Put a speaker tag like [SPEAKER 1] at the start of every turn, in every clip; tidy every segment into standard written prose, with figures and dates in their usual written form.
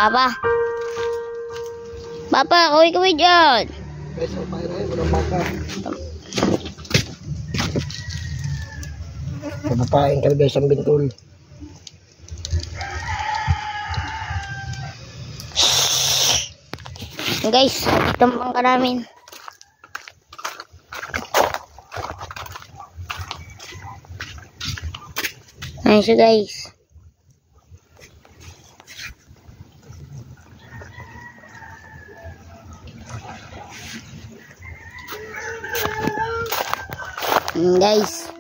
[SPEAKER 1] Papa. Papa, kaway-kaway dyan.
[SPEAKER 2] Guys, ang pahay na yun. Walang baka. Papapain ka guys ang bintol.
[SPEAKER 1] Guys, tampang ka namin. Ayun siya guys. Guys.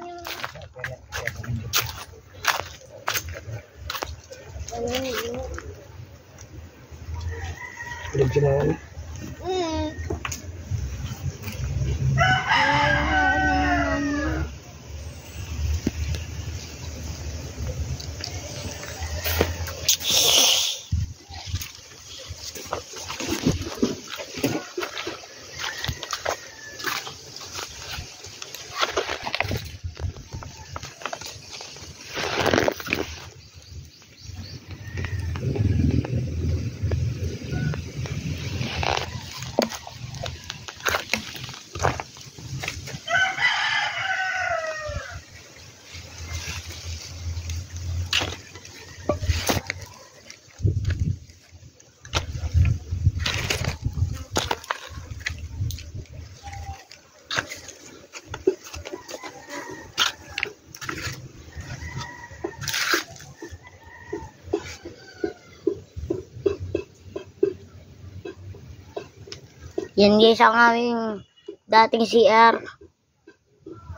[SPEAKER 2] Ulit siya naman.
[SPEAKER 1] Yan guys ang aming dating CR.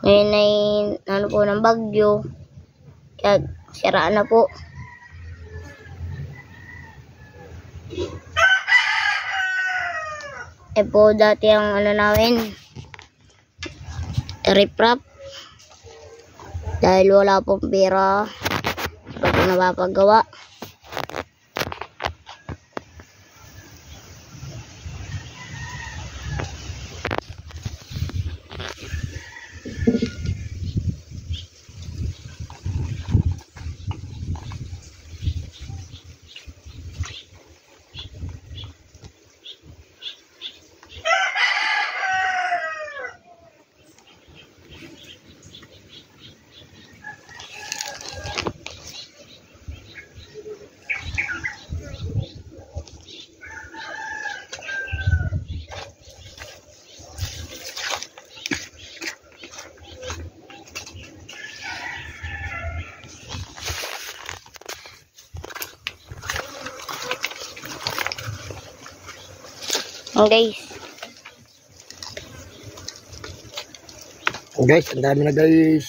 [SPEAKER 1] Ngayon ay ano po ng bagyo. Kaya siraan na po. Po dati ang ano namin riprap. Dahil wala pong pera. Wala po napapagawa. Guys.
[SPEAKER 2] Guys, ang dami na guys.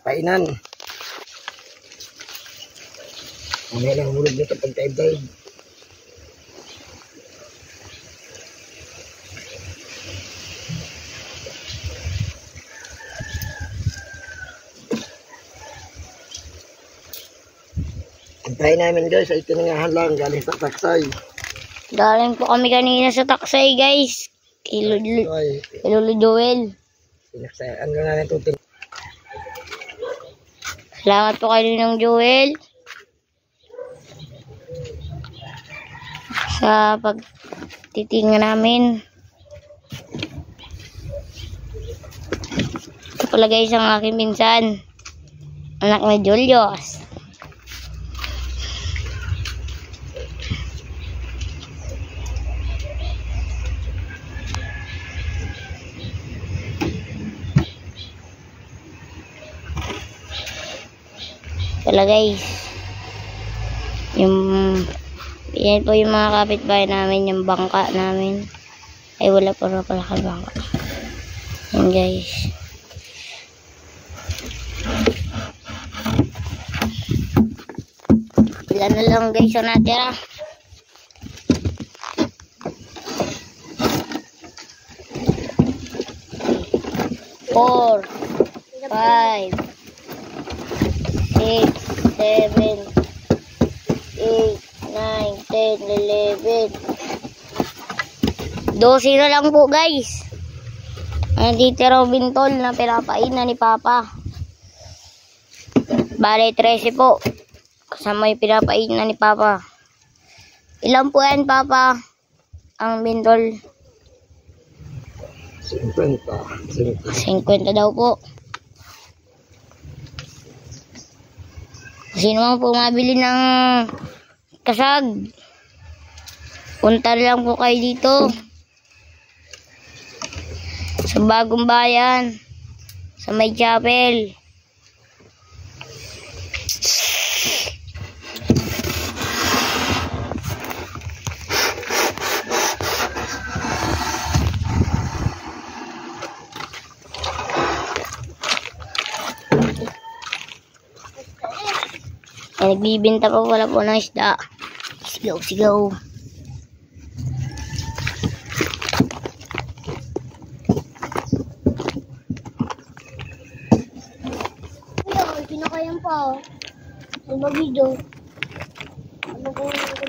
[SPEAKER 2] Painan. Mamaya lang hulog nito pag taib-taib. Ang pain namin guys ay tiningahan lang galing sa taksay.
[SPEAKER 1] Galing po kami kanina sa taksay guys. Kay Lolo Joel.
[SPEAKER 2] Pinaksayaan lang natin ito.
[SPEAKER 1] Salamat po kay Ninong Joel. Sa pagtitinga namin. Ito pala guys ang aking pinsan. Anak ni Julius. Pala guys, yan po yung mga kapitbahay namin, yung bangka namin ay wala po na pala kay bangka. Yan guys, pila na lang guys ang natira. Four, 5, 6, 7, 8, 9, 10, 11. 12 na lang po guys. Nandito raw bintol na pinapainan ni Papa. Bale 13 po. Kasama yung pinapainan ni Papa. Ilan po yan, Papa? Ang bintol?
[SPEAKER 2] 50.
[SPEAKER 1] 50 daw po. Sino man po mabili ng kasag, punta lang po kayo dito sa Bagong Bayan, sa May Chapel. Nagbibinta pa wala po ng isda. Sigaw, sigaw. Kinakayan pa oh. Ang bagido. Ano ko na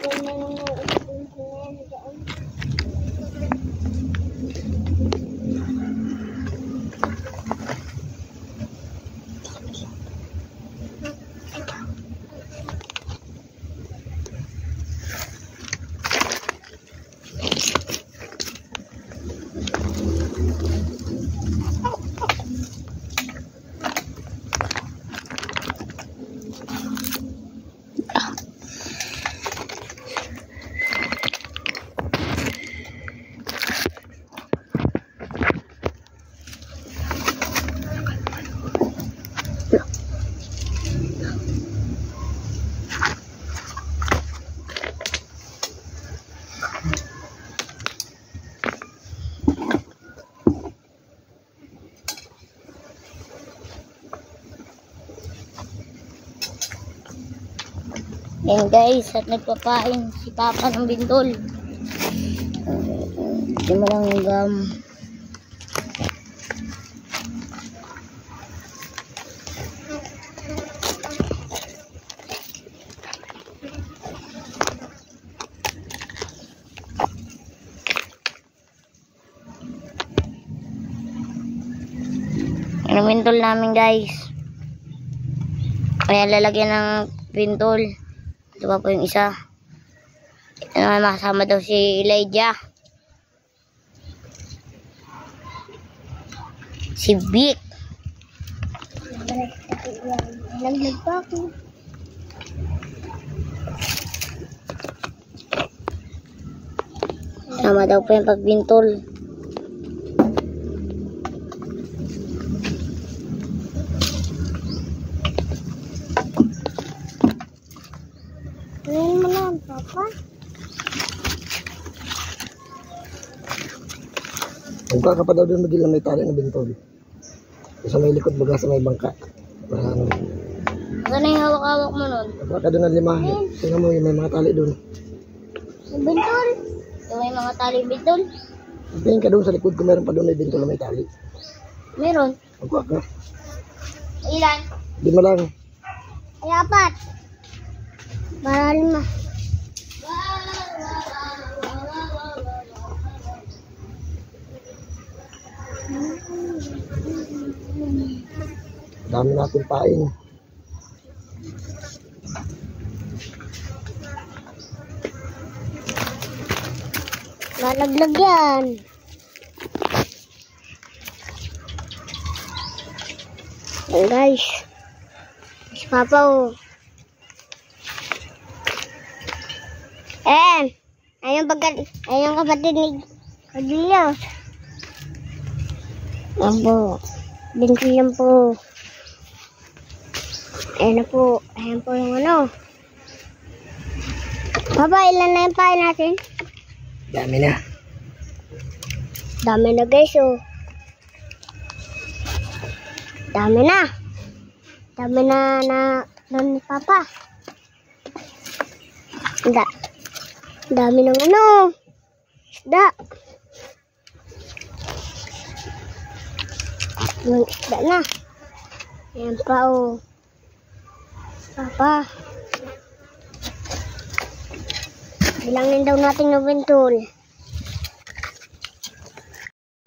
[SPEAKER 1] Ayan guys, at nagpapain si Papa ng bintol. Hindi mo lang yung gum. Yan ang bintol namin guys. Kaya lalagyan ng bintol. Ito pa po yung isa. Makasama daw si Elijah. Si Vic. Naglag pa ako. Sama daw po yung pagbintol. Ano mo lang, Papa?
[SPEAKER 2] Huwag ka pa daw doon magila may tali na bintol. Sa may likod baga sa may bangka.
[SPEAKER 1] Saan yung hawak-hawak mo nun?
[SPEAKER 2] Huwag ka doon ng 5. Tingnan mo yung may mga tali doon.
[SPEAKER 1] Yung bintol? Yung may mga tali bintol?
[SPEAKER 2] Tingin ka doon sa likod kung meron pa doon may bintol na may tali.
[SPEAKER 1] Meron.
[SPEAKER 2] Huwag ka.
[SPEAKER 1] Ilan?
[SPEAKER 2] 5 lang.
[SPEAKER 1] Ay, 4. Para 5.
[SPEAKER 2] Dami natin pain.
[SPEAKER 1] Malaglag yan. Ayan guys. Si Papa oh. Ayun kapatid ni Cornelius. Abo. Binti yan po. Ayan na po. Ayan po yung ano. Papa, ilan na yung pain natin?
[SPEAKER 2] Dami na.
[SPEAKER 1] Dami na guys oh. Dami na. Dami na ni Papa. Dami ng ano. Isda. Yung isda na. Ayan pa oh. Papa. Bilangin daw natin ng bintol.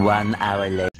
[SPEAKER 3] 1 hour later.